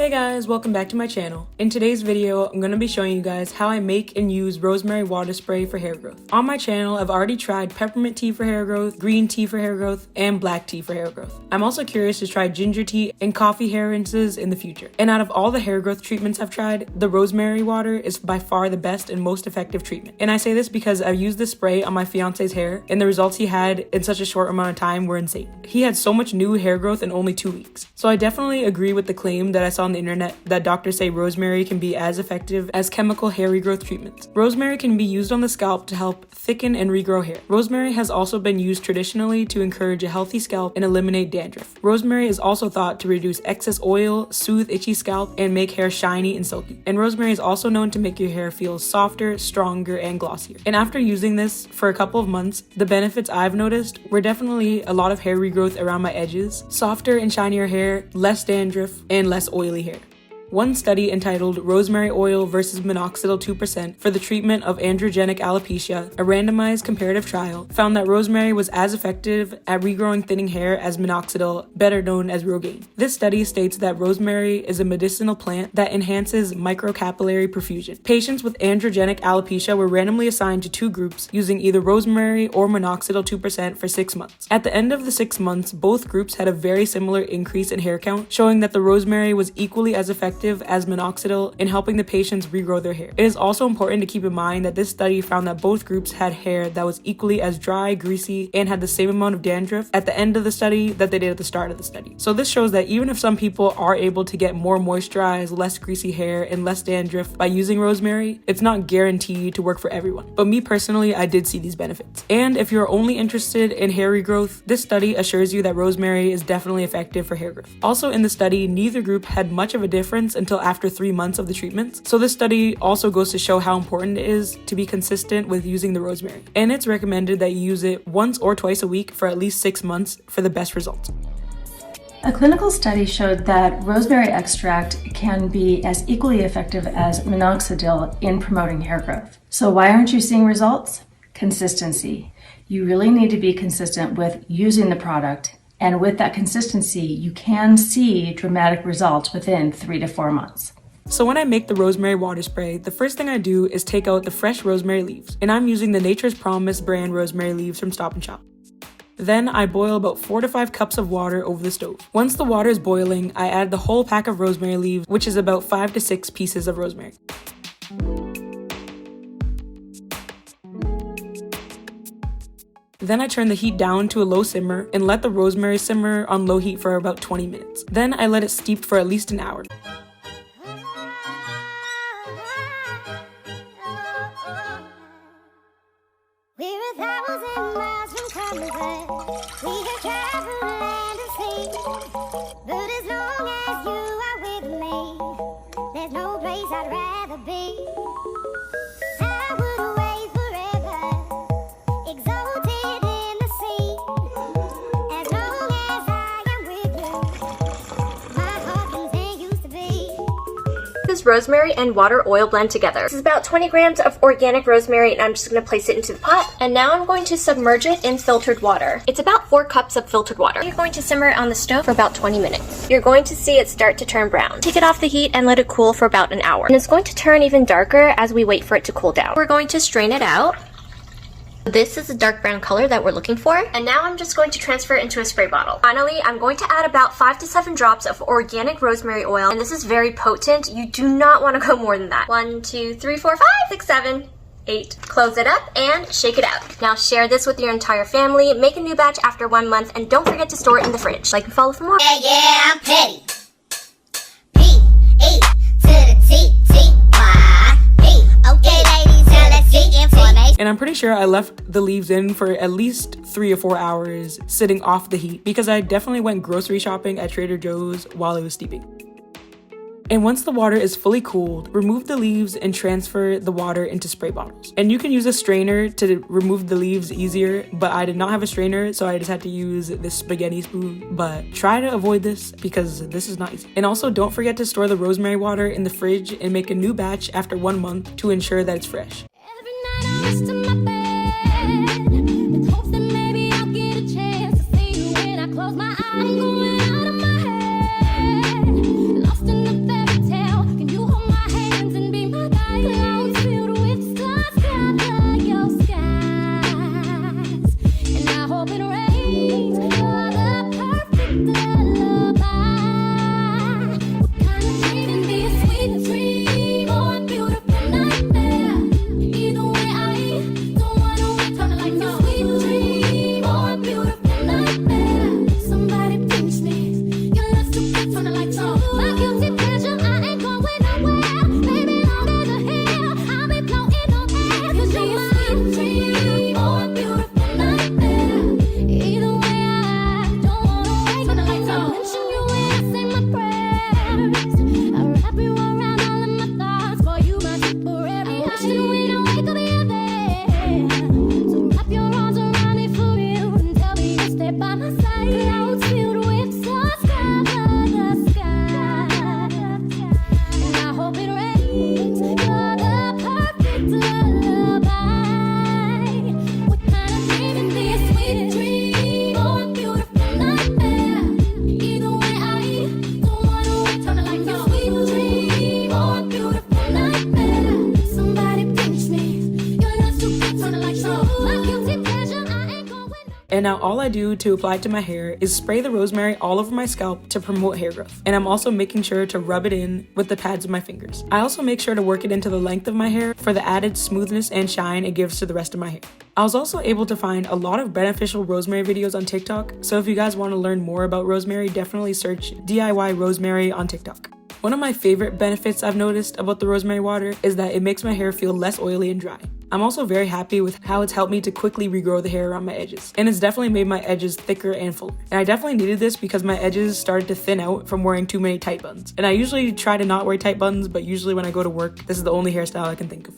Hey guys, welcome back to my channel. In today's video, I'm going to be showing you guys how I make and use rosemary water spray for hair growth. On my channel, I've already tried peppermint tea for hair growth, green tea for hair growth, and black tea for hair growth. I'm also curious to try ginger tea and coffee hair rinses in the future. And out of all the hair growth treatments I've tried, the rosemary water is by far the best and most effective treatment. And I say this because I've used this spray on my fiance's hair, and the results he had in such a short amount of time were insane. He had so much new hair growth in only 2 weeks. So I definitely agree with the claim that I saw on the internet that doctors say rosemary can be as effective as chemical hair regrowth treatments. Rosemary can be used on the scalp to help thicken and regrow hair. Rosemary has also been used traditionally to encourage a healthy scalp and eliminate dandruff. Rosemary is also thought to reduce excess oil, soothe itchy scalp, and make hair shiny and silky. And rosemary is also known to make your hair feel softer, stronger, and glossier. And after using this for a couple of months, the benefits I've noticed were definitely a lot of hair regrowth around my edges, softer and shinier hair, less dandruff, and less oily hair. One study entitled Rosemary Oil versus Minoxidil 2% for the treatment of androgenic alopecia, a randomized comparative trial, found that rosemary was as effective at regrowing thinning hair as minoxidil, better known as rogaine. This study states that rosemary is a medicinal plant that enhances microcapillary perfusion. Patients with androgenic alopecia were randomly assigned to 2 groups using either rosemary or minoxidil 2% for 6 months. At the end of the 6 months, both groups had a very similar increase in hair count, showing that the rosemary was equally as effective as minoxidil in helping the patients regrow their hair. It is also important to keep in mind that this study found that both groups had hair that was equally as dry, greasy, and had the same amount of dandruff at the end of the study that they did at the start of the study. So this shows that even if some people are able to get more moisturized, less greasy hair, and less dandruff by using rosemary, it's not guaranteed to work for everyone. But me personally, I did see these benefits. And if you're only interested in hair regrowth, this study assures you that rosemary is definitely effective for hair growth. Also in the study, neither group had much of a difference until after 3 months of the treatments. So this study also goes to show how important it is to be consistent with using the rosemary. And it's recommended that you use it once or twice a week for at least 6 months for the best results. A clinical study showed that rosemary extract can be as equally effective as minoxidil in promoting hair growth. So why aren't you seeing results? Consistency. You really need to be consistent with using the product. And with that consistency, you can see dramatic results within 3 to 4 months. So when I make the rosemary water spray, the first thing I do is take out the fresh rosemary leaves. And I'm using the Nature's Promise brand rosemary leaves from Stop & Shop. Then I boil about 4 to 5 cups of water over the stove. Once the water is boiling, I add the whole pack of rosemary leaves, which is about 5 to 6 pieces of rosemary. Then I turn the heat down to a low simmer and let the rosemary simmer on low heat for about 20 minutes. Then I let it steep for at least an hour. Rosemary and water oil blend together. This is about 20 grams of organic rosemary, and I'm just going to place it into the pot. And now I'm going to submerge it in filtered water. It's about 4 cups of filtered water. You're going to simmer it on the stove for about 20 minutes. You're going to see it start to turn brown. Take it off the heat and let it cool for about an hour. And it's going to turn even darker as we wait for it to cool down. We're going to strain it out. This is the dark brown color that we're looking for. And now I'm just going to transfer it into a spray bottle. Finally, I'm going to add about 5 to 7 drops of organic rosemary oil. And this is very potent. You do not want to go more than that. 1, 2, 3, 4, 5, 6, 7, 8. Close it up and shake it out. Now share this with your entire family. Make a new batch after 1 month. And don't forget to store it in the fridge. Like and follow for more. Yeah, I'm petty. P-E to the T-T-Y-P. Okay, ladies, now let's get information. And I'm pretty sure I left the leaves in for at least 3 or 4 hours sitting off the heat because I definitely went grocery shopping at Trader Joe's while it was steeping. And once the water is fully cooled, remove the leaves and transfer the water into spray bottles. And you can use a strainer to remove the leaves easier, but I did not have a strainer, so I just had to use this spaghetti spoon. But try to avoid this because this is not easy. And also don't forget to store the rosemary water in the fridge and make a new batch after 1 month to ensure that it's fresh. Close my eyes, I'm going out of my head, lost in the And now all I do to apply it to my hair is spray the rosemary all over my scalp to promote hair growth. And I'm also making sure to rub it in with the pads of my fingers. I also make sure to work it into the length of my hair for the added smoothness and shine it gives to the rest of my hair. I was also able to find a lot of beneficial rosemary videos on TikTok, so if you guys want to learn more about rosemary, definitely search DIY rosemary on TikTok. One of my favorite benefits I've noticed about the rosemary water is that it makes my hair feel less oily and dry. I'm also very happy with how it's helped me to quickly regrow the hair around my edges, and it's definitely made my edges thicker and fuller. And I definitely needed this because my edges started to thin out from wearing too many tight buns. And I usually try to not wear tight buns, but usually when I go to work, this is the only hairstyle I can think of.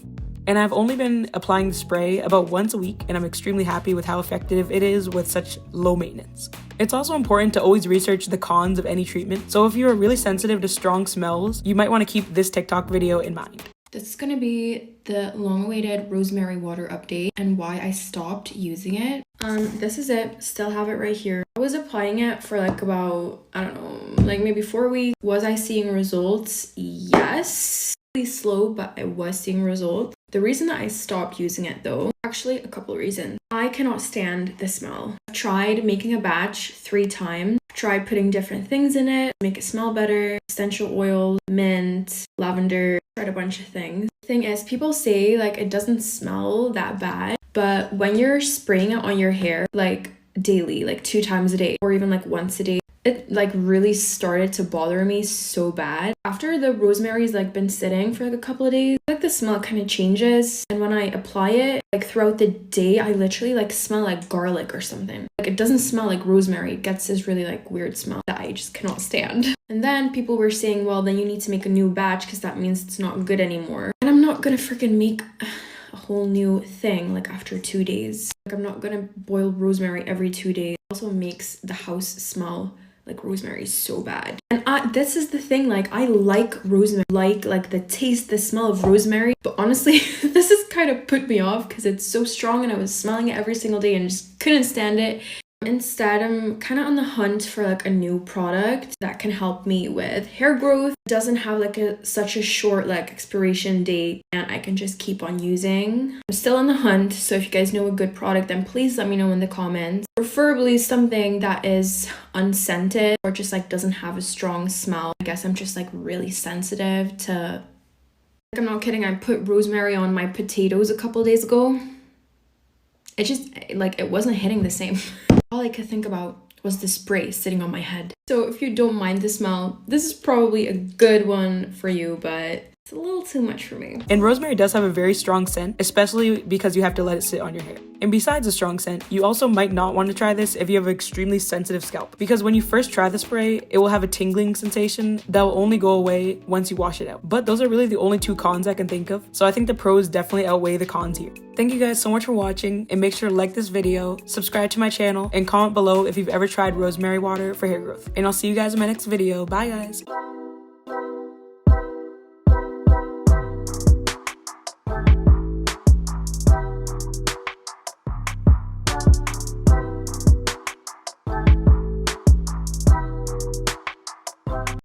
And I've only been applying the spray about once a week, and I'm extremely happy with how effective it is with such low maintenance. It's also important to always research the cons of any treatment, so if you are really sensitive to strong smells, you might want to keep this TikTok video in mind. This is going to be the long-awaited rosemary water update and why I stopped using it. This is it. Still have it right here. I was applying it for like about, I don't know, like maybe 4 weeks. Was I seeing results? Yes. Really slow, but I was seeing results. The reason that I stopped using it though, actually a couple of reasons. I cannot stand the smell. I've tried making a batch 3 times. I've tried putting different things in it, make it smell better, essential oils, mint, lavender, tried a bunch of things. The thing is, people say like it doesn't smell that bad, but when you're spraying it on your hair like daily, like 2 times a day or even like once a day, it like really started to bother me so bad. After the rosemary's like been sitting for like a couple of days, like the smell kind of changes, and when I apply it like throughout the day, I literally like smell like garlic or something. Like it doesn't smell like rosemary. It gets this really like weird smell that I just cannot stand. And then people were saying, well, then you need to make a new batch because that means it's not good anymore. And I'm not gonna freaking make a whole new thing like after 2 days. Like I'm not gonna boil rosemary every 2 days. It also makes the house smell like rosemary is so bad. And this is the thing, like I like rosemary, like the taste, the smell of rosemary, but honestly this has kind of put me off because it's so strong and I was smelling it every single day and just couldn't stand it. Instead, I'm kind of on the hunt for like a new product that can help me with hair growth. It doesn't have like such a short like expiration date and I can just keep on using. I'm still on the hunt, so if you guys know a good product, then please let me know in the comments. Preferably something that is unscented or just like doesn't have a strong smell. I guess I'm just like really sensitive to, like I'm not kidding, I put rosemary on my potatoes a couple days ago. It just like it wasn't hitting the same. All I could think about was the spray sitting on my head. So if you don't mind the smell, this is probably a good one for you, but it's a little too much for me. And rosemary does have a very strong scent, especially because you have to let it sit on your hair. And besides a strong scent, you also might not want to try this if you have an extremely sensitive scalp, because when you first try the spray, it will have a tingling sensation that will only go away once you wash it out. But those are really the only 2 cons I can think of, so I think the pros definitely outweigh the cons here. Thank you guys so much for watching, and make sure to like this video, subscribe to my channel, and comment below if you've ever tried rosemary water for hair growth. And I'll see you guys in my next video. Bye guys!